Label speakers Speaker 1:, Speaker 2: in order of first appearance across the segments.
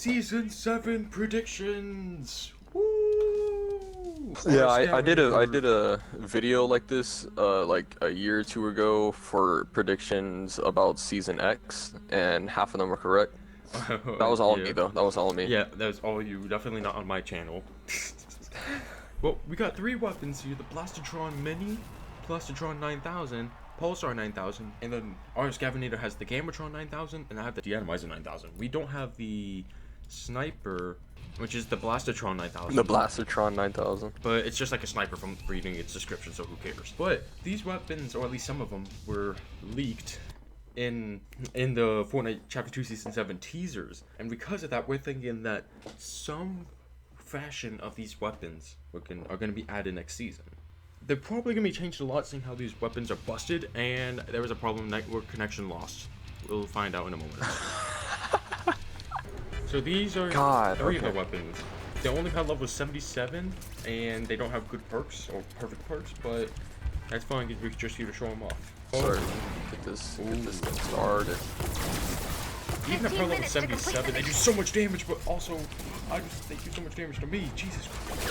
Speaker 1: Season 7 predictions. Woo!
Speaker 2: Yeah, I did a video like this like a year or two ago for predictions about Season X, and half of them were correct. That was all me though. That was all me.
Speaker 1: Yeah, that was all you. Definitely not on my channel. Well, we got 3 weapons here: the Blastatron Mini, Blastatron 9000, Pulsar 9000, and then our Scavinator has the Gamatron 9000, and I have the Deatomizer 9000. We don't have the Sniper, which is the Blastatron 9000.
Speaker 2: The Blastatron 9000.
Speaker 1: But it's just like a sniper from reading its description, so who cares? But these weapons, or at least some of them, were leaked in the Fortnite Chapter 2 Season 7 teasers. And because of that, we're thinking that some fashion of these weapons are going to be added next season. They're probably going to be changed a lot, seeing how these weapons are busted, and there was a problem, network connection lost. We'll find out in a moment. So these are 3 of the weapons. They only have level 77, and they don't have good perks, or perfect perks, but that's fine, because we're just here to show them off.
Speaker 2: Sorry, get this thing started.
Speaker 1: Even at pro level 77, they do so much damage, but also, they do so much damage to me, Jesus Christ.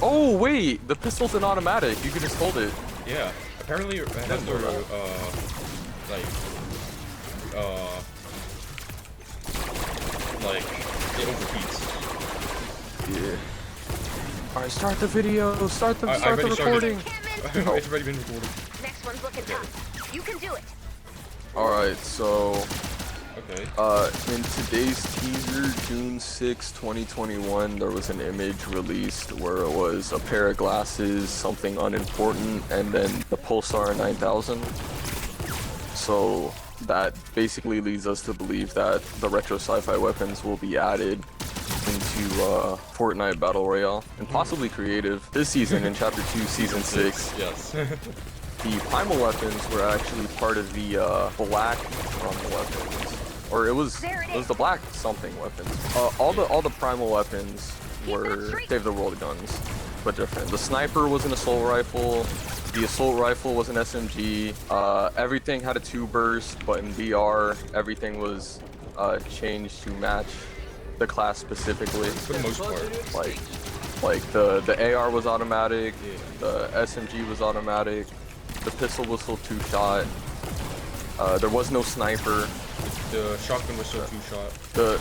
Speaker 2: Oh wait, the pistol's an automatic, you can just hold it.
Speaker 1: Yeah, apparently it has their, like, it overheats.
Speaker 2: Yeah. Alright, start the video, start the recording.
Speaker 1: It's already been recorded.
Speaker 3: Next one's looking tough. You can do it.
Speaker 2: Alright, so
Speaker 1: okay.
Speaker 2: In today's teaser, June 6, 2021, there was an image released where it was a pair of glasses, something unimportant, and then the Pulsar 9000. So that basically leads us to believe that the retro sci-fi weapons will be added into Fortnite Battle Royale, and possibly creative this season in Chapter 2, Season 6.
Speaker 1: Yes.
Speaker 2: The primal weapons were actually part of the black primal weapons, or it was the black something weapons. All the primal weapons were Save the World guns, but different. The sniper was an assault rifle. The assault rifle was an SMG. Everything had a 2 burst, but in VR, everything was changed to match the class specifically.
Speaker 1: For the most part.
Speaker 2: Like the AR was automatic, the SMG was automatic, the pistol was still 2-shot. There was no sniper.
Speaker 1: The shotgun was still 2-shot.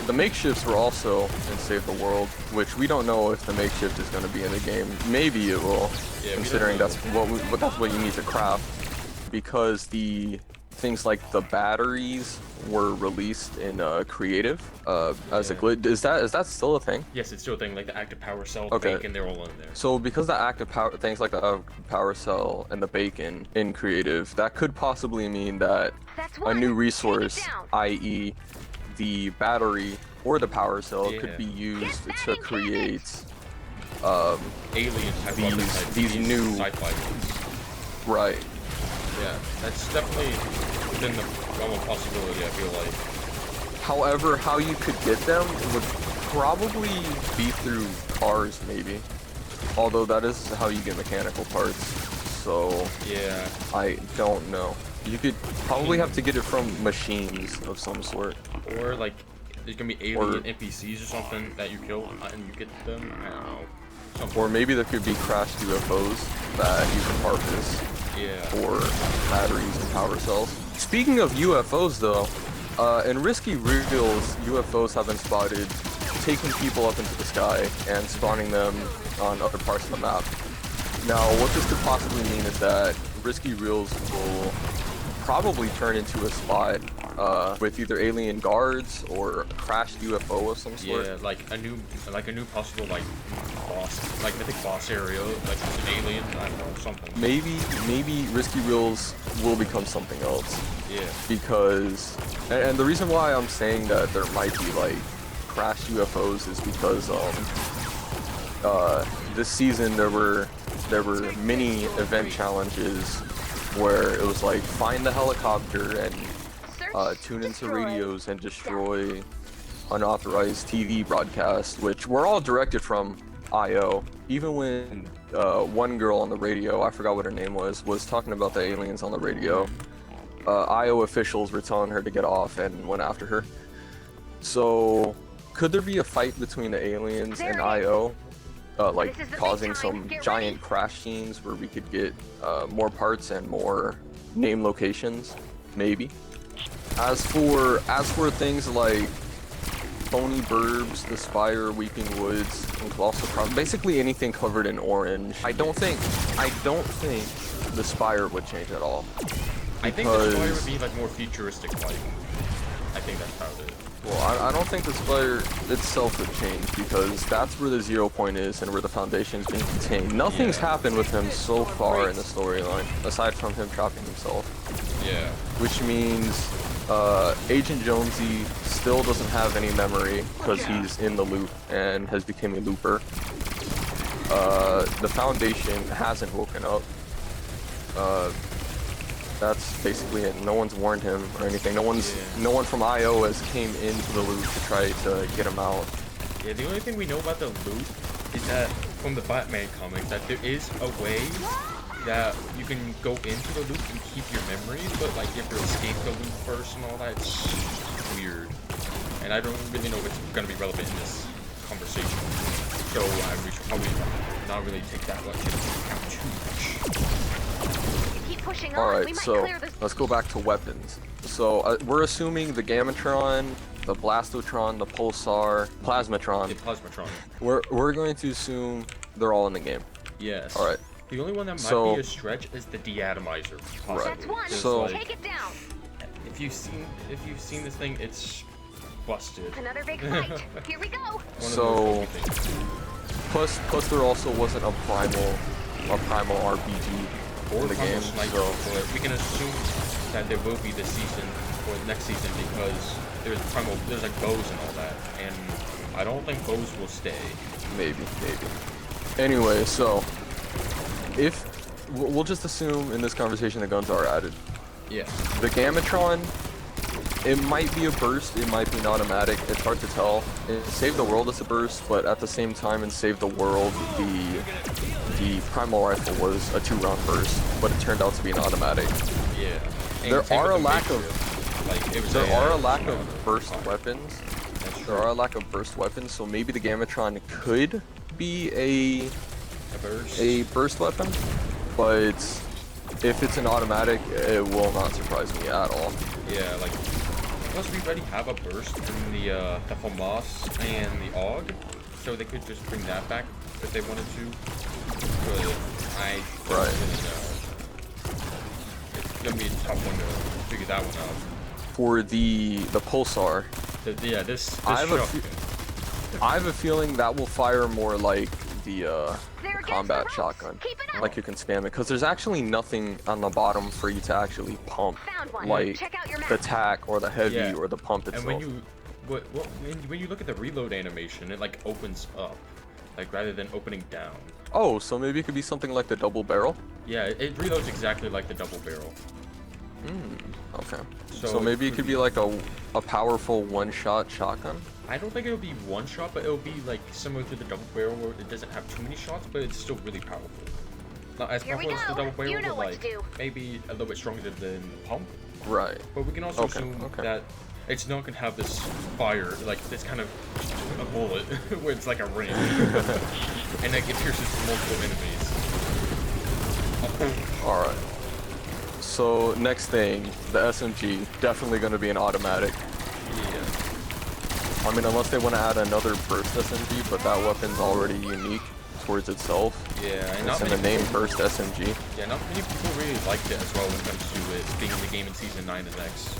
Speaker 2: The makeshifts were also in Save the World, which we don't know if the makeshift is going to be in the game. Maybe it will, considering that's what you need to craft. Because the things like the batteries were released in creative as a glitch. Is that still a thing?
Speaker 1: Yes, it's still a thing. Like the active power cell, bacon, they're all in there.
Speaker 2: So because the active power things like the power cell and the bacon in creative, that could possibly mean that a new resource, i.e. the battery or the power cell, could be used to create
Speaker 1: alien
Speaker 2: these new
Speaker 1: sci-fi.
Speaker 2: Right.
Speaker 1: Yeah, that's definitely within the realm of possibility, I feel like.
Speaker 2: However, how you could get them would probably be through cars, maybe. Although that is how you get mechanical parts. So
Speaker 1: yeah,
Speaker 2: I don't know. You could probably have to get it from machines of some sort.
Speaker 1: Or like, there's gonna be alien NPCs or something that you kill and you get them. I don't know. Something.
Speaker 2: Or maybe there could be crashed UFOs that you can harvest.
Speaker 1: Yeah.
Speaker 2: For batteries and power cells. Speaking of UFOs though, in Risky Reels, UFOs have been spotted taking people up into the sky and spawning them on other parts of the map. Now, what this could possibly mean is that Risky Reels will probably turn into a spot with either alien guards or a crashed UFO of some sort.
Speaker 1: Yeah, like a new possible boss, like mythic boss area, like an alien, I don't know, something.
Speaker 2: Maybe Risky Reels will become something else.
Speaker 1: Yeah.
Speaker 2: Because, and the reason why I'm saying that there might be like crashed UFOs is because this season there were mini event challenges where it was like find the helicopter and tune into radios and destroy unauthorized TV broadcasts, which were all directed from IO. Even when one girl on the radio, I forgot what her name was talking about the aliens on the radio, IO officials were telling her to get off and went after her. So, could there be a fight between the aliens and IO? Like causing some giant crash scenes where we could get more parts and more name locations? Maybe. As for things like Phony Burbs, The Spire, Weeping Woods, and Colossal Crown, basically anything covered in orange, I don't think The Spire would change at all.
Speaker 1: I think The Spire would be like more futuristic like. I think that's about it.
Speaker 2: Well, I don't think the Spire itself would change because that's where the 0 point is and where the Foundation is being contained. Nothing's happened with him so far in the storyline, aside from him trapping himself.
Speaker 1: Yeah.
Speaker 2: Which means Agent Jonesy still doesn't have any memory because he's in the loop and has become a looper. The Foundation hasn't woken up. That's basically it. No one's warned him or anything. No one from IO has came into the loop to try to get him out.
Speaker 1: Yeah, the only thing we know about the loop is that from the Batman comics that there is a way that you can go into the loop and keep your memories, but like you have to escape the loop first and all that. It's weird. And I don't really know if it's gonna be relevant in this conversation. So we should probably not really take that much into account too much.
Speaker 2: Alright, so let's go back to weapons. So we're assuming the Gamatron, the Blastotron, the Pulsar, Plasmatron.
Speaker 1: Yeah, Plasmatron.
Speaker 2: We're going to assume they're all in the game.
Speaker 1: Yes.
Speaker 2: Alright.
Speaker 1: The only one that might be a stretch is the Deatomizer.
Speaker 2: Right.
Speaker 3: That's one.
Speaker 2: So
Speaker 3: take it down.
Speaker 1: If you've seen this thing, it's busted.
Speaker 3: Another big fight. Here we go.
Speaker 2: So plus there also wasn't a primal RPG
Speaker 1: or
Speaker 2: in the game,
Speaker 1: so we can assume that there will be this season or next season because there's like bows and all that, and I don't think bows will stay.
Speaker 2: Maybe. Anyway, so if we'll just assume in this conversation the guns are added.
Speaker 1: Yeah.
Speaker 2: The Gamatron, it might be a burst, it might be an automatic. It's hard to tell. In Save the World is a burst, but at the same time in Save the World, the Primal Rifle was a 2-round burst, but it turned out to be an automatic.
Speaker 1: Yeah.
Speaker 2: There are a lack of burst weapons. There are a lack of burst weapons, so maybe the Gamatron could be a burst weapon, but if it's an automatic, it will not surprise me at all.
Speaker 1: Yeah, like plus we already have a burst in the FAMAS and the AUG, so they could just bring that back if they wanted to. But I don't really know. It's gonna be a tough one to figure that one out.
Speaker 2: For the Pulsar,
Speaker 1: this
Speaker 2: I have a feeling that will fire more like the combat shotgun. Like you can spam it, because there's actually nothing on the bottom for you to actually pump, like the tack or the heavy or the pump itself.
Speaker 1: And when you look at the reload animation, it like opens up, like rather than opening down.
Speaker 2: Oh, so maybe it could be something like the double barrel?
Speaker 1: Yeah, it reloads exactly like the double barrel.
Speaker 2: Okay. So maybe it could be like a powerful one-shot shotgun?
Speaker 1: I don't think it'll be one shot, but it'll be like similar to the double barrel where it doesn't have too many shots, but it's still really powerful. Not as powerful as the double barrel, but like maybe a little bit stronger than the pump.
Speaker 2: Right.
Speaker 1: But we can also assume that it's not gonna have this fire, like this kind of a bullet, where it's like a ring, and like it pierces multiple enemies.
Speaker 2: Alright. So next thing, the SMG, definitely gonna be an automatic.
Speaker 1: Yeah.
Speaker 2: I mean, unless they want to add another burst SMG, but that weapon's already unique towards itself.
Speaker 1: Yeah, and
Speaker 2: it's in the name burst SMG.
Speaker 1: Yeah, not many people really liked it as well when it comes to it being in the game in Season 9 and X.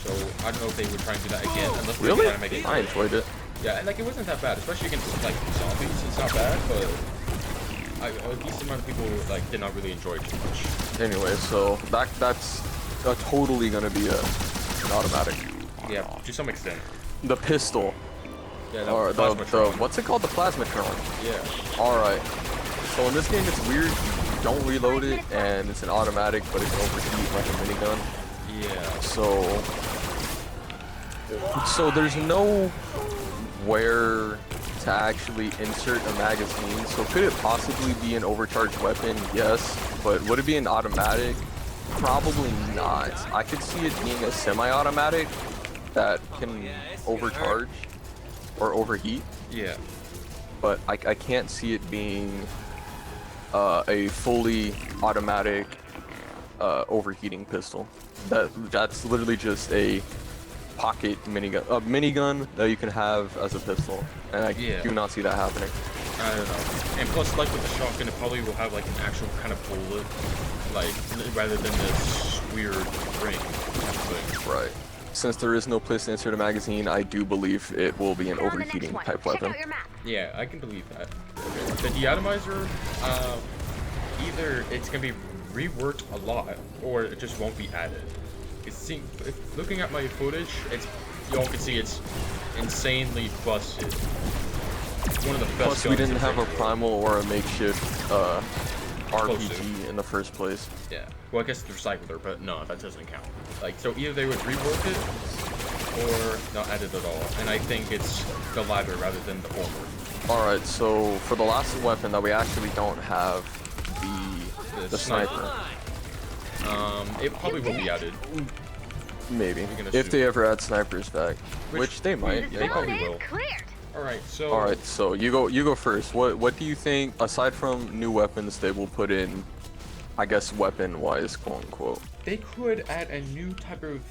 Speaker 1: So, I don't know if they would try and do that again, unless they try to make it...
Speaker 2: I enjoyed it.
Speaker 1: Yeah, and like, it wasn't that bad, especially against, like, zombies. It's not bad, but a decent amount of people, like, did not really enjoy it too much.
Speaker 2: Anyway, so that's totally gonna be an automatic.
Speaker 1: Yeah, to some extent.
Speaker 2: The pistol.
Speaker 1: Yeah,
Speaker 2: or the what's it called? The Plasmatron.
Speaker 1: Yeah.
Speaker 2: Alright. So in this game it's weird. You don't reload it and it's an automatic, but it can overheat like a minigun.
Speaker 1: Yeah.
Speaker 2: So there's no where to actually insert a magazine. So could it possibly be an overcharged weapon? Yes. But would it be an automatic? Probably not. I could see it being a semi-automatic that can overcharge or overheat,
Speaker 1: Yeah.
Speaker 2: but I can't see it being a fully automatic overheating pistol. That's literally just a pocket minigun that you can have as a pistol, and I do not see that happening.
Speaker 1: I don't know. And plus, like with the shotgun, it probably will have like an actual kind of bullet, like rather than this weird ring type of thing.
Speaker 2: Right. Since there is no place to insert a magazine, I do believe it will be an
Speaker 3: We're on the
Speaker 2: overheating
Speaker 3: next one.
Speaker 2: type
Speaker 3: Check
Speaker 2: weapon.
Speaker 3: out your map.
Speaker 1: Yeah, I can believe that. The deatomizer, either it's gonna be reworked a lot, or it just won't be added. Looking at my footage, y'all can see it's insanely busted. One of the best.
Speaker 2: Plus, we
Speaker 1: guns
Speaker 2: didn't
Speaker 1: in
Speaker 2: have a
Speaker 1: Fortnite.
Speaker 2: primal or a makeshift RPG
Speaker 1: Explosive.
Speaker 2: in the first place.
Speaker 1: Yeah. Well, I guess it's recycler, but no, that doesn't count. Like, so either they would rework it, or not add it at all. And I think it's the latter rather than the former.
Speaker 2: Alright, so for the last weapon that we actually don't have, the sniper.
Speaker 1: It probably will be added.
Speaker 2: Maybe.
Speaker 1: gonna
Speaker 2: If
Speaker 1: shoot.
Speaker 2: they ever add snipers back. Which they might.
Speaker 1: They probably
Speaker 3: Zone
Speaker 1: will.
Speaker 3: is cleared.
Speaker 1: Alright, so...
Speaker 2: Alright, so you go first. What do you think, aside from new weapons they will put in, I guess weapon-wise, quote-unquote?
Speaker 1: They could add a new type of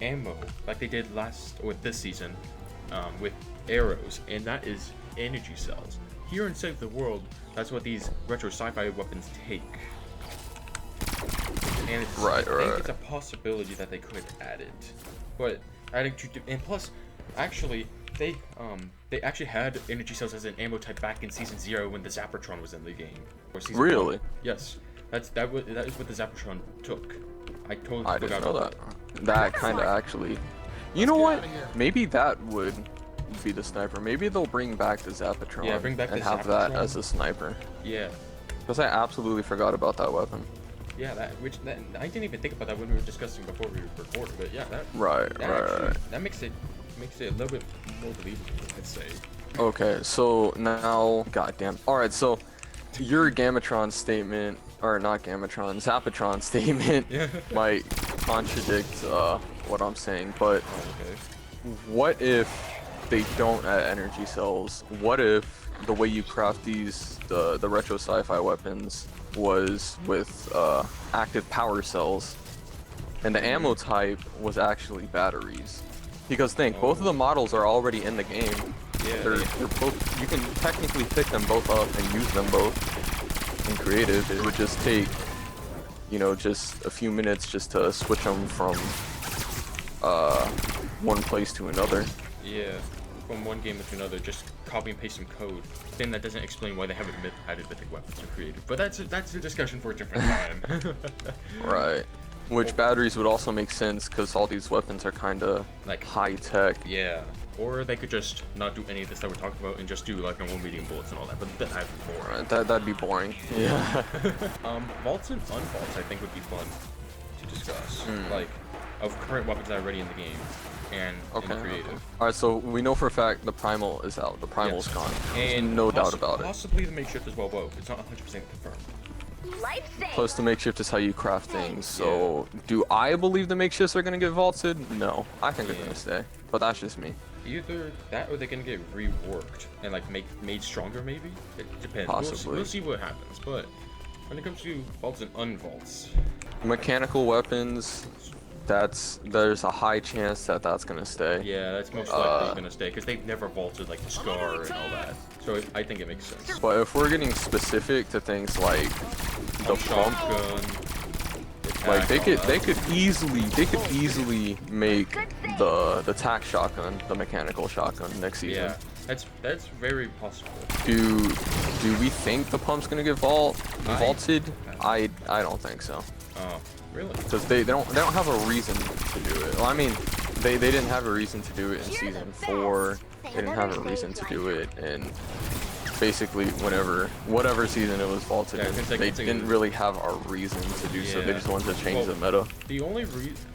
Speaker 1: ammo, like they did this season, with arrows, and that is energy cells. Here in Save the World, that's what these retro sci-fi weapons take. And it's, I think it's a possibility that they could add it, but adding and plus, actually, they actually had energy cells as an ammo type back in Season 0 when the Zappertron was in the game. Or Season
Speaker 2: Really?
Speaker 1: 1. Yes, that is what the Zappertron took. I totally
Speaker 2: I
Speaker 1: forgot
Speaker 2: didn't know
Speaker 1: about
Speaker 2: that. That kind of actually... You know what? Maybe that would be the sniper. Maybe they'll bring back the Zapatron
Speaker 1: Yeah, bring back
Speaker 2: and
Speaker 1: the
Speaker 2: have that
Speaker 1: Zapatron.
Speaker 2: as a sniper.
Speaker 1: Yeah,
Speaker 2: Because I absolutely forgot about that weapon.
Speaker 1: yeah, I didn't even think about that when we were discussing before we recorded, but yeah,
Speaker 2: Right.
Speaker 1: that makes it a little bit more believable, I'd say.
Speaker 2: Okay, so now, goddamn. All right, so your Gamatron statement, or not Gamatron, Zapatron statement might contradict what I'm saying, but
Speaker 1: Okay.
Speaker 2: what if they don't add energy cells? What if the way you craft the retro sci-fi weapons was with active power cells, and the ammo type was actually batteries? Because think, both of the models are already in the game.
Speaker 1: Yeah,
Speaker 2: They're both. You can technically pick them both up and use them both in creative. It would just take, just a few minutes just to switch them from one place to another.
Speaker 1: Yeah, from one game to another, just copy and paste some code. Then that doesn't explain why they haven't added mythic weapons to creative. But that's a discussion for a different time.
Speaker 2: Right. Which batteries would also make sense because all these weapons are kind of
Speaker 1: Like-
Speaker 2: high tech.
Speaker 1: Yeah. Or they could just not do any of this that we're talking about and just do like normal medium bullets and all that, but that'd be boring.
Speaker 2: Right, that'd be boring. Yeah.
Speaker 1: Vaults and unvaults I think would be fun to discuss. Like, of current weapons that are already in the game and in creative.
Speaker 2: All right, so we know for a fact the primal is out. The primal's
Speaker 1: Yes.
Speaker 2: gone. There's
Speaker 1: And
Speaker 2: no doubt about it.
Speaker 1: Possibly the makeshift as well, but it's not 100% confirmed.
Speaker 3: Life saved.
Speaker 2: Plus, the makeshift is how you craft things. So, do I believe the makeshifts are gonna get vaulted? No, I think they're gonna stay. But that's just me.
Speaker 1: Either that or they're gonna get reworked and like made stronger maybe? It depends.
Speaker 2: Possibly.
Speaker 1: We'll see what happens, but when it comes to vaults and unvaults,
Speaker 2: Mechanical weapons, there's a high chance that that's gonna stay.
Speaker 1: yeah, that's most likely gonna stay because they've never vaulted like the Scar and all that. So I think it makes sense.
Speaker 2: But if we're getting specific to things like the pump,
Speaker 1: Shotgun,
Speaker 2: like they
Speaker 1: attack,
Speaker 2: could easily make the tac shotgun, the mechanical shotgun next season.
Speaker 1: yeah, that's very possible.
Speaker 2: Do we think the pump's gonna get vaulted? I don't think so.
Speaker 1: Oh, really?
Speaker 2: Because they don't have a reason to do it. Well, I mean, they didn't have a reason to do it in season 4. They didn't have a reason to do it in basically whatever season it was vaulted
Speaker 1: Yeah,
Speaker 2: in.
Speaker 1: it's like-
Speaker 2: They
Speaker 1: it's like-
Speaker 2: didn't really have a reason to do so. They
Speaker 1: Yeah.
Speaker 2: just wanted to change
Speaker 1: Well,
Speaker 2: the meta.
Speaker 1: The only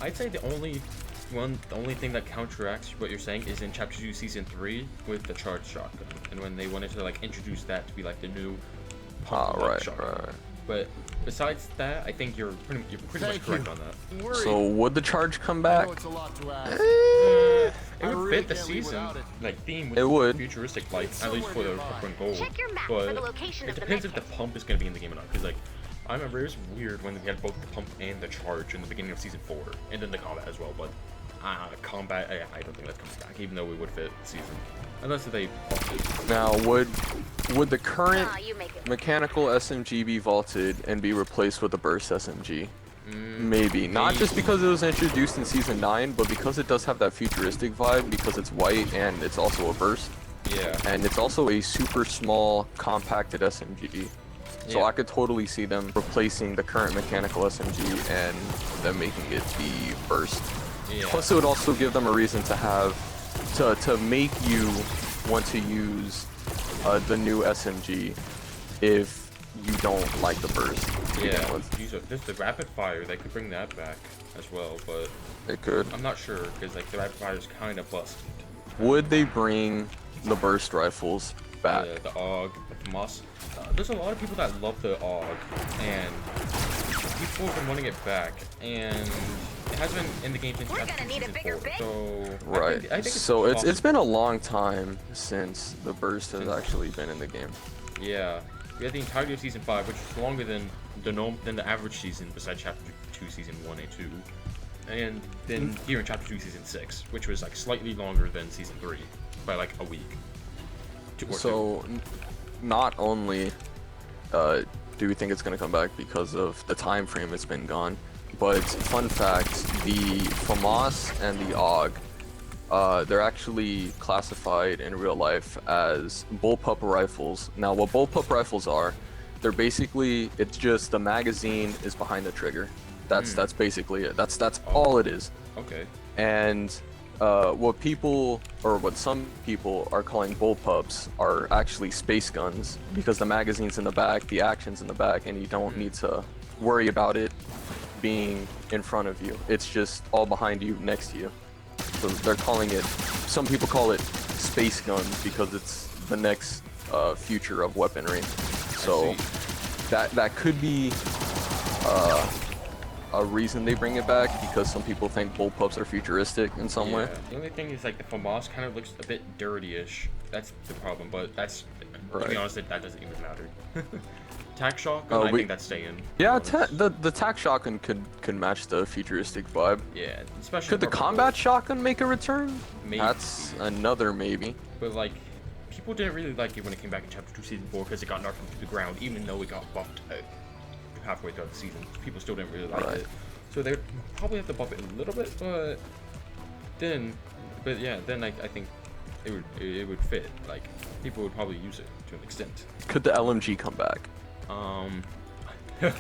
Speaker 1: I'd say the only thing that counteracts what you're saying is in Chapter 2, Season 3 with the charged shotgun, and when they wanted to like introduce that to be like the new
Speaker 2: Right.
Speaker 1: shotgun. But besides that, I think you're pretty much correct on that.
Speaker 2: So would the charge come back?
Speaker 4: It's a lot to ask.
Speaker 1: It would fit the season, like theme with
Speaker 2: It would.
Speaker 1: futuristic light, at least for the purple and gold.
Speaker 3: Check your map for
Speaker 1: But
Speaker 3: the location
Speaker 1: it
Speaker 3: of the
Speaker 1: depends if the
Speaker 3: medkit.
Speaker 1: pump is gonna be in the game or not. Because like, I remember it was weird when we had both the pump and the charge in the beginning of season 4, and then the combat as well. But combat, I don't think that comes back, even though we would fit the season, unless they buffed it.
Speaker 2: Now, would the current
Speaker 3: You make it.
Speaker 2: mechanical SMG be vaulted and be replaced with the burst SMG? Maybe. Not just because it was introduced in season 9, but because it does have that futuristic vibe, because it's white and it's also a burst.
Speaker 1: Yeah.
Speaker 2: And it's also a super small, compacted SMG. So
Speaker 1: Yeah.
Speaker 2: I could totally see them replacing the current mechanical SMG and them making it be burst.
Speaker 1: Yeah.
Speaker 2: Plus, it would also give them a reason to have, to make you want to use the new SMG if you don't like the burst. to begin
Speaker 1: Yeah.
Speaker 2: with.
Speaker 1: There's the rapid fire. They could bring that back as well, but
Speaker 2: It could.
Speaker 1: I'm not sure because like the rapid fire is kind of busted.
Speaker 2: Would they bring the burst rifles back?
Speaker 1: The AUG, the FAMAS. There's a lot of people that love the AUG, and people have been wanting it back, and it has been in the game since
Speaker 3: We're
Speaker 1: chapter
Speaker 3: gonna need a
Speaker 1: season
Speaker 3: bigger
Speaker 1: 4.
Speaker 3: bit.
Speaker 1: So
Speaker 2: Right.
Speaker 1: I think
Speaker 2: So it's
Speaker 1: possible.
Speaker 2: been a long time since the burst has actually been in the game.
Speaker 1: Yeah, we had the entirety of season 5, which is longer than the average season besides chapter 2 season 1 and 2, and then here in chapter 2 season 6, which was like slightly longer than season 3 by like a week.
Speaker 2: So not only do we think it's going to come back because of the time frame it's been gone, but fun fact, the FAMAS and the AUG, they're actually classified in real life as bullpup rifles. Now what bullpup rifles are, they're basically, it's just the magazine is behind the trigger. That's basically it. That's all it is.
Speaker 1: Okay.
Speaker 2: And what some people are calling bullpups are actually space guns, because the magazine's in the back, the action's in the back, and you don't need to worry about it being in front of you. It's just all behind you, next to you. So they're calling it, some people call it space guns because it's the next future of weaponry. So that could be a reason they bring it back, because some people think bullpups are futuristic in some way.
Speaker 1: The only thing is like the FAMAS kind of looks a bit dirty-ish. That's the problem, but that's, to be honest, that doesn't even matter. Tac shotgun, I think that's staying.
Speaker 2: Yeah, the tac shotgun could match the futuristic vibe.
Speaker 1: Yeah, especially.
Speaker 2: Could the
Speaker 1: purple
Speaker 2: combat
Speaker 1: gold.
Speaker 2: shotgun make a return?
Speaker 1: Maybe.
Speaker 2: That's another maybe.
Speaker 1: But like, people didn't really like it when it came back in chapter 2 season 4 because it got knocked to the ground, even though it got buffed halfway throughout the season. People still didn't really like it. So they probably have to buff it a little bit, but then I think it would fit. Like, people would probably use it to an extent.
Speaker 2: Could the LMG come back?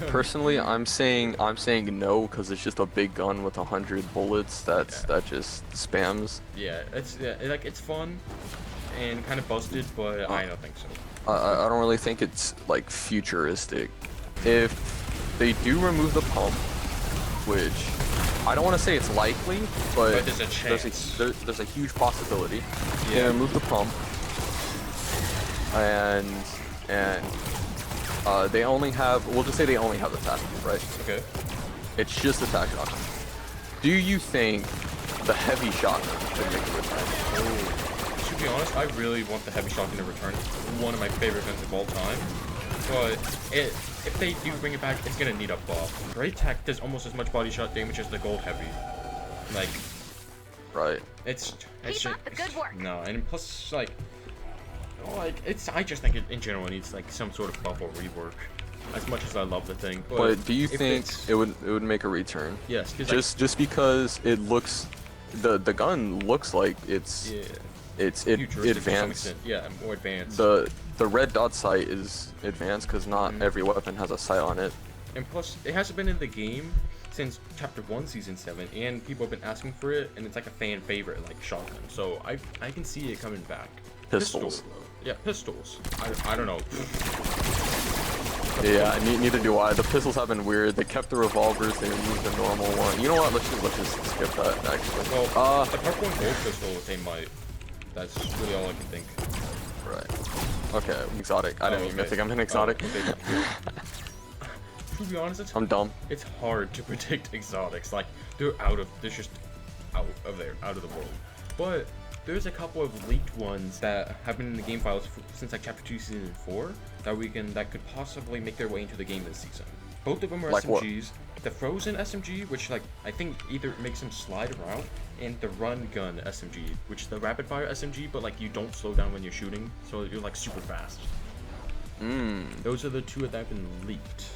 Speaker 2: Personally, I'm saying no, because it's just a big gun with 100 bullets that just spams.
Speaker 1: Yeah, it's fun and kind of busted, but I don't think so.
Speaker 2: I don't really think it's like futuristic. If they do remove the pump, which I don't want to say it's likely, but
Speaker 1: there's a chance.
Speaker 2: There's a huge possibility.
Speaker 1: Yeah.
Speaker 2: They remove the pump, and they only have, we'll just say they only have the tac, right?
Speaker 1: Okay.
Speaker 2: It's just the tac shotgun. Do you think the heavy shotgun could make a return?
Speaker 1: To be honest, I really want the heavy shotgun to return. It's one of my favorite guns of all time. But if they do bring it back, it's gonna need a buff. Great Tech does almost as much body shot damage as the gold heavy. Like,
Speaker 2: Right.
Speaker 1: it's
Speaker 3: Keep up the good work.
Speaker 1: No, and plus like I just think it in general needs like some sort of buff or rework. As much as I love the thing,
Speaker 2: But do you
Speaker 1: if
Speaker 2: think
Speaker 1: it's-
Speaker 2: it would make a return?
Speaker 1: Yes, 'cause, like,
Speaker 2: Just because it looks, the gun looks like it's
Speaker 1: yeah,
Speaker 2: it
Speaker 1: futuristic to some
Speaker 2: advanced.
Speaker 1: extent. Yeah, more advanced.
Speaker 2: The red dot sight is advanced because not every weapon has a sight on it.
Speaker 1: And plus, it hasn't been in the game since chapter 1 season 7, and people have been asking for it, and it's like a fan favorite, like shotgun. So I can see it coming back.
Speaker 2: Pistols.
Speaker 1: Yeah, pistols. I don't know.
Speaker 2: Yeah, neither do I. The pistols have been weird. They kept the revolvers. They removed the normal one. You know what? Let's just skip that actually.
Speaker 1: Well, the purple and gold pistol they might. That's really all I can think.
Speaker 2: Right. Okay, exotic. I didn't mean mythic. I meant exotic.
Speaker 1: Okay. To be honest,
Speaker 2: I'm dumb.
Speaker 1: it's hard to predict exotics. Like they're just out of the world. but there's a couple of leaked ones that have been in the game files since like Chapter 2 Season 4 that could possibly make their way into the game this season. Both of them are
Speaker 2: like
Speaker 1: SMGs. What? The Frozen SMG, which like I think either makes them slide around, and the Run Gun SMG, which is the rapid fire SMG, but like you don't slow down when you're shooting, so you're like super fast. Those are the two that have been leaked.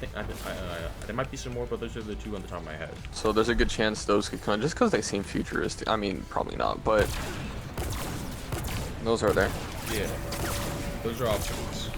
Speaker 1: There might be some more, but those are the two on the top of my head.
Speaker 2: So there's a good chance those could come just because they seem futuristic. I mean, probably not, but those are there.
Speaker 1: Yeah, those are options.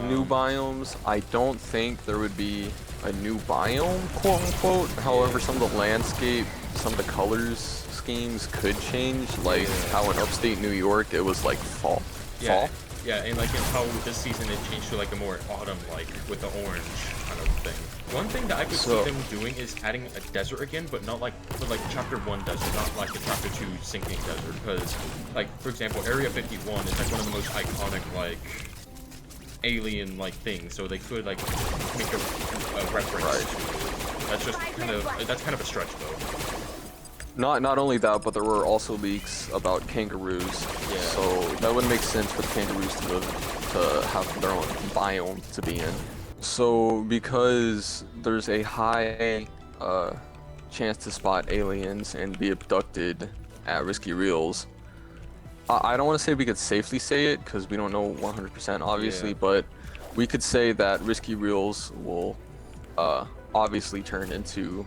Speaker 2: New biomes, I don't think there would be a new biome, quote unquote. However, some of the landscape, some of the colors schemes could change, like how in upstate New York it was like fall.
Speaker 1: Yeah, yeah, and like in how this season it changed to like a more autumn, like with the orange kind of thing. One thing that I could see them doing is adding a desert again, but not like for like Chapter 1 desert, not like a Chapter 2 sinking desert. Because, like for example, Area 51 is like one of the most iconic like alien like things, so they could like make a reference. Right. That's kind of a stretch though.
Speaker 2: Not only that, but there were also leaks about kangaroos.
Speaker 1: Yeah.
Speaker 2: So that would make sense for the kangaroos to have their own biome to be in. So because there's a high chance to spot aliens and be abducted at Risky Reels, I don't want to say we could safely say it because we don't know 100% obviously, but we could say that Risky Reels will obviously turn into,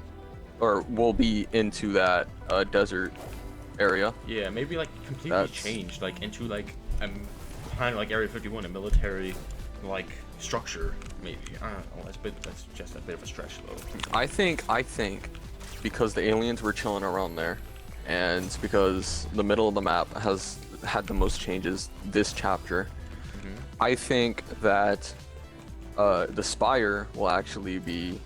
Speaker 2: or will be into that desert area. Yeah,
Speaker 1: maybe like completely changed, like into like kind of like Area 51, a military like structure, maybe. I don't know. That's just a bit of a stretch though.
Speaker 2: I think because the aliens were chilling around there, and because the middle of the map has had the most changes this chapter, I think that the Spire will actually be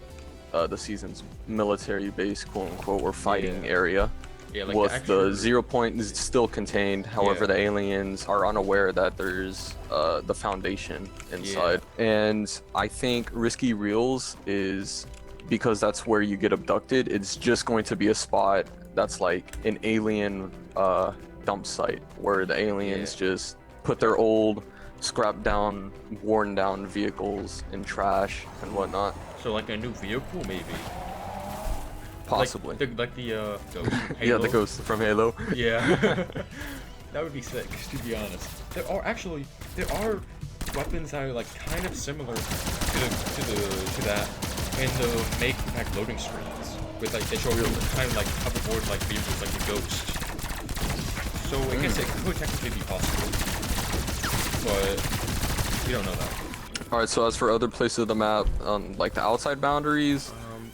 Speaker 2: the season's military base, quote unquote, or fighting area. Yeah, like with the 0 point is still contained. However, the aliens are unaware that there's the Foundation inside. And I think Risky Reels is, because that's where you get abducted, it's just going to be a spot that's like an alien dump site where the aliens just put their old scrapped down, worn down vehicles in trash and whatnot.
Speaker 1: So like a new vehicle maybe?
Speaker 2: Possibly.
Speaker 1: Like the ghost from Halo?
Speaker 2: Yeah, the ghost from Halo.
Speaker 1: Yeah. That would be sick, to be honest. There are weapons that are like kind of similar to that in the make back loading screens. With like they show you kind of like hoverboard like vehicles like the ghost. So I guess it could technically be possible. But we don't know that. Alright,
Speaker 2: so as for other places of the map, like the outside boundaries,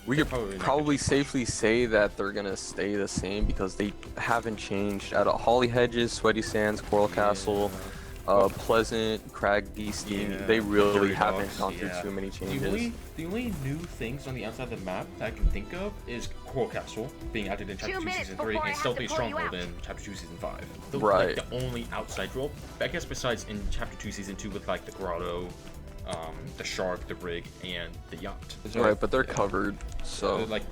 Speaker 2: we could probably safely say that they're gonna stay the same because they haven't changed at all. Holly Hedges, Sweaty Sands, Coral Castle, Pleasant, Craggy, Steam, they really haven't gone through too many changes.
Speaker 1: The only new things on the outside of the map that I can think of is Coral Castle being added in Chapter 2 Season 3 and Stealthy Stronghold in Chapter 2 Season 5. Those are like the only outside role. I guess besides in Chapter 2 Season 2 with like the grotto, the shark, the rig, and the yacht.
Speaker 2: Right, but they're covered, so
Speaker 1: they're like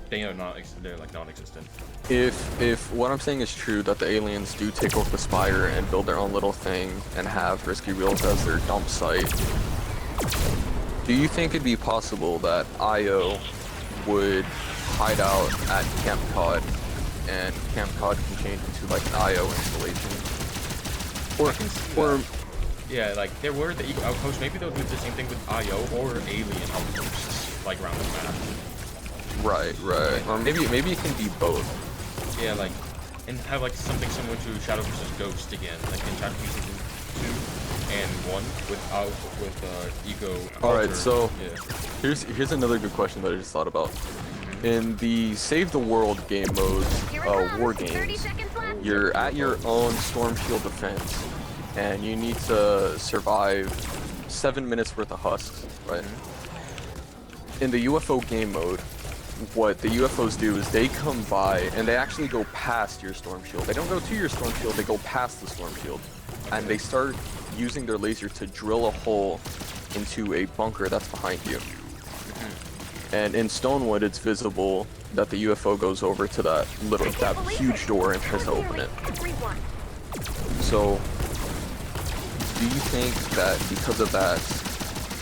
Speaker 1: non-existent.
Speaker 2: If what I'm saying is true, that the aliens do take over the Spire and build their own little thing and have Risky Reels as their dump site, do you think it'd be possible that IO would hide out at Camp Cod and Camp Cod can change into like an IO installation? Or
Speaker 1: yeah, like there were the Eco Outposts. Maybe they'll do the same thing with IO or Alien Outposts, like around the map.
Speaker 2: Right. Or maybe it can be both.
Speaker 1: Yeah, like, and have like something similar to Shadow vs. Ghost again, like in Chapter 2 Season 2 and 1 with Eco.
Speaker 2: Alright, so here's another good question that I just thought about. In the Save the World game mode, war games, you're at your own storm shield defense. And you need to survive 7 minutes worth of husks, right? In the UFO game mode, what the UFOs do is they come by and they actually go past your storm shield. They don't go to your storm shield, they go past the storm shield. And they start using their laser to drill a hole into a bunker that's behind you. And in Stonewood, it's visible that the UFO goes over to that huge door and tries to open it. So, do you think that because of that,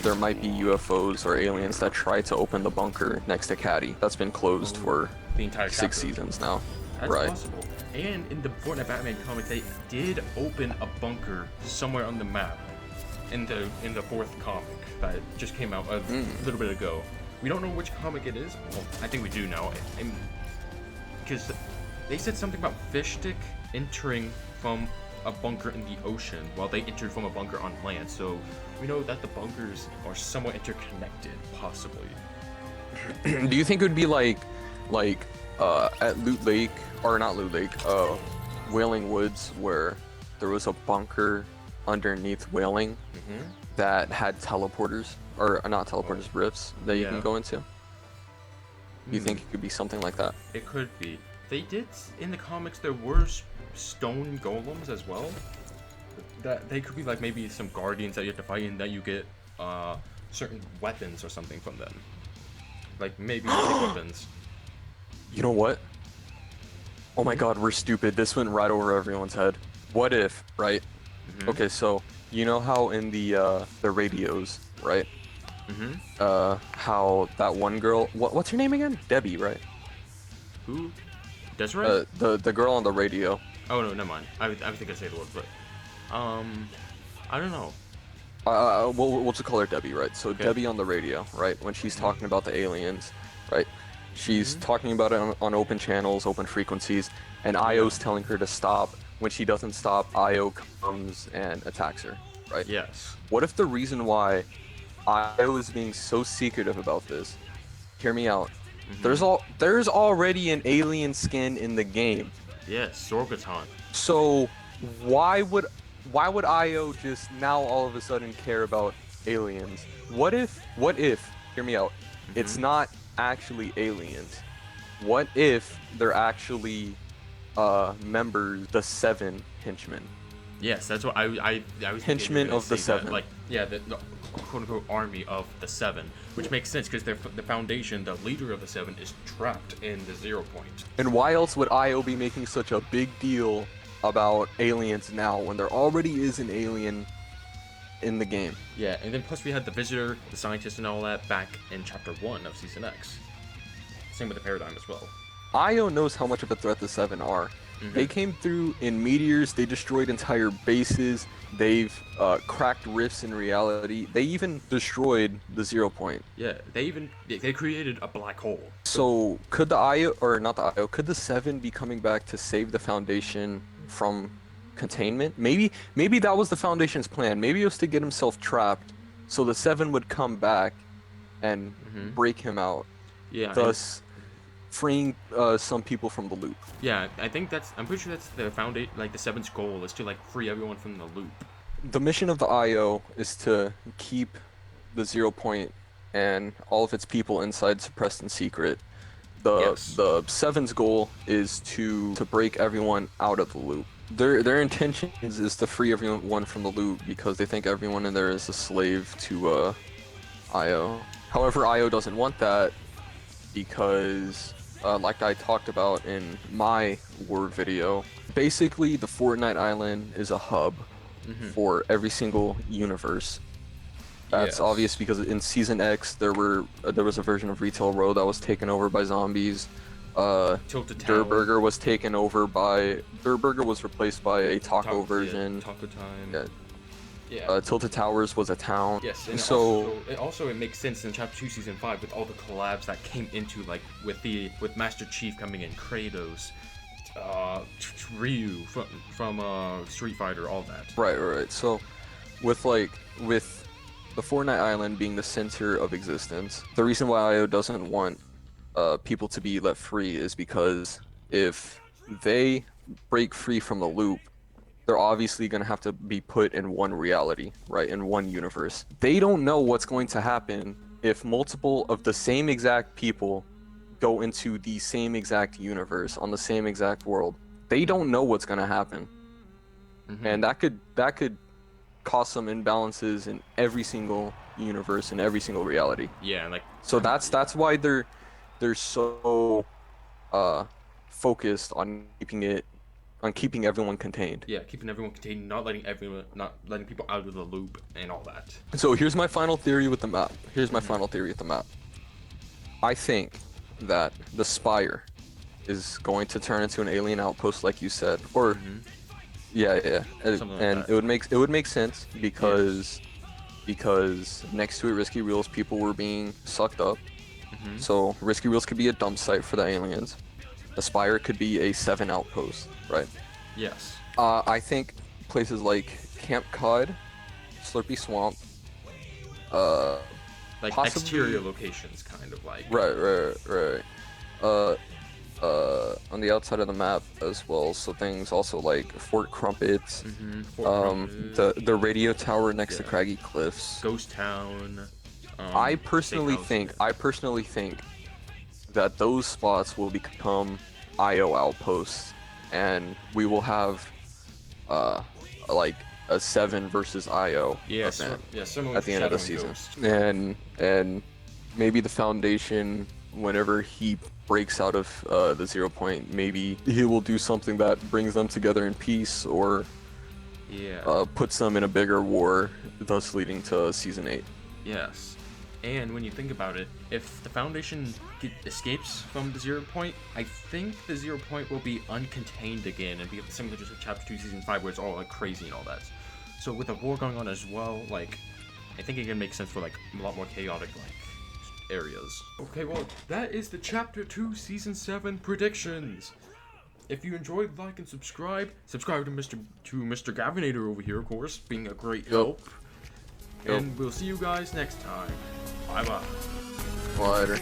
Speaker 2: there might be UFOs or aliens that try to open the bunker next to Caddy that's been closed for
Speaker 1: The entire
Speaker 2: 6
Speaker 1: chapter.
Speaker 2: seasons now?
Speaker 1: That's
Speaker 2: Right.
Speaker 1: possible. And in the Fortnite Batman comic, they did open a bunker somewhere on the map in the 4th comic that just came out a little bit ago. We don't know which comic it is. Well, I think we do now, because they said something about fish stick entering from a bunker in the ocean while they entered from a bunker on land. So we know that the bunkers are somewhat interconnected, possibly.
Speaker 2: Do you think it would be like at Loot Lake, or not Loot Lake, Wailing Woods, where there was a bunker underneath Wailing that had teleporters, or not teleporters, rifts that you can go into? Do you think it could be something like that?
Speaker 1: It could be. They did, in the comics, there were stone golems as well. That they could be like maybe some guardians that you have to fight and that you get certain weapons or something from them. Like maybe weapons.
Speaker 2: You know what? Oh my god, we're stupid. This went right over everyone's head. What if, right? Okay, so you know how in the radios, right? How that one girl, what's her name again? Debbie, right?
Speaker 1: Who? Desiree?
Speaker 2: The girl on the radio.
Speaker 1: Oh no, never mind. I think I say the word, but I don't know.
Speaker 2: We'll just call her Debbie, right? So Debbie on the radio, right? When she's talking about the aliens, right? She's talking about it on open channels, open frequencies, and Io's telling her to stop. When she doesn't stop, Io comes and attacks her, right?
Speaker 1: Yes.
Speaker 2: What if the reason why Io is being so secretive about this, hear me out, there's already an alien skin in the game.
Speaker 1: Yes, Sorgaton.
Speaker 2: So why would Io just now all of a sudden care about aliens? What if, hear me out, it's not actually aliens? What if they're actually members, the 7 henchmen?
Speaker 1: Yes, that's what I was
Speaker 2: Henchmen of the 7.
Speaker 1: Like, yeah, the quote-unquote army of the 7, which makes sense because the foundation, the leader of the 7, is trapped in the 0 point.
Speaker 2: And why else would Io be making such a big deal about aliens now when there already is an alien in the game?
Speaker 1: Yeah, and then plus we had the Visitor, the Scientist, and all that back in Chapter 1 of Season X. Same with the Paradigm as well.
Speaker 2: Io knows how much of a threat the 7 are. They came through in meteors, they destroyed entire bases, they've cracked rifts in reality, they even destroyed the 0 point.
Speaker 1: Yeah, they created a black hole.
Speaker 2: So could the Io, or not the Io, could the 7 be coming back to save the Foundation from containment? Maybe that was the Foundation's plan. Maybe it was to get himself trapped so the 7 would come back and break him out.
Speaker 1: Yeah.
Speaker 2: Thus freeing some people from the loop.
Speaker 1: Yeah, I'm pretty sure that's the foundation, like the 7's goal is to like free everyone from the loop.
Speaker 2: The mission of the IO is to keep the 0 point and all of its people inside suppressed in secret. The 7's goal is to break everyone out of the loop. Their intention is to free everyone from the loop because they think everyone in there is a slave to IO. However, IO doesn't want that because like I talked about in my war video, basically the Fortnite island is a hub for every single universe. That's obvious because in Season X there was a version of Retail Row that was taken over by zombies. Durburger was taken over by Durburger was replaced by a taco version.
Speaker 1: Taco Time.
Speaker 2: Tilted Towers was a town.
Speaker 1: Yes, and
Speaker 2: so
Speaker 1: it makes sense in Chapter 2, Season 5 with all the collabs that came into like with Master Chief coming in, Kratos, Ryu from Street Fighter, all that.
Speaker 2: Right. So with the Fortnite Island being the center of existence, the reason why IO doesn't want people to be let free is because if they break free from the loop, they're obviously going to have to be put in one reality, right? In one universe. They don't know what's going to happen if multiple of the same exact people go into the same exact universe on the same exact world. They don't know what's going to happen. And that could cause some imbalances in every single universe in every single reality.
Speaker 1: Yeah,
Speaker 2: so that's why they're so focused on keeping everyone contained.
Speaker 1: Yeah, keeping everyone contained, not letting people out of the loop and all that.
Speaker 2: So here's my final theory with the map. I think that the Spire is going to turn into an alien outpost, like you said, or yeah,
Speaker 1: Something like
Speaker 2: and
Speaker 1: that.
Speaker 2: it would make sense because next to it, Risky Reels people were being sucked up. So Risky Reels could be a dump site for the aliens. The Spire could be a 7 outpost, right?
Speaker 1: Yes.
Speaker 2: I think places like Camp Cod, Slurpy Swamp,
Speaker 1: Like
Speaker 2: possibly-
Speaker 1: exterior locations, kind of like.
Speaker 2: right. On the outside of the map as well. So things also like Fort Crumpets,
Speaker 1: Fort Crumpet,
Speaker 2: the radio tower next to
Speaker 1: Yeah.
Speaker 2: Craggy Cliffs.
Speaker 1: Ghost Town.
Speaker 2: I personally
Speaker 1: Steakhouse.
Speaker 2: think that those spots will become IO outposts, and we will have like a 7 versus IO
Speaker 1: Yeah,
Speaker 2: event
Speaker 1: similar
Speaker 2: at
Speaker 1: to
Speaker 2: the end of the
Speaker 1: Shadow and
Speaker 2: season.
Speaker 1: Ghost.
Speaker 2: And maybe the Foundation, whenever he breaks out of the 0 point, maybe he will do something that brings them together in peace, or
Speaker 1: Yeah.
Speaker 2: puts them in a bigger war, thus leading to season 8.
Speaker 1: Yes. And when you think about it, if the Foundation escapes from the 0 point, I think the 0 point will be uncontained again and be similar to Chapter 2, Season 5, where it's all like crazy and all that. So with a war going on as well, like, I think it can make sense for like a lot more chaotic like areas. Okay, well, that is the Chapter 2, Season 7 predictions. If you enjoyed, like and subscribe. Subscribe to Mr. Gavinator over here, of course, being a great help. And we'll see you guys next time. Bye bye.
Speaker 2: Later.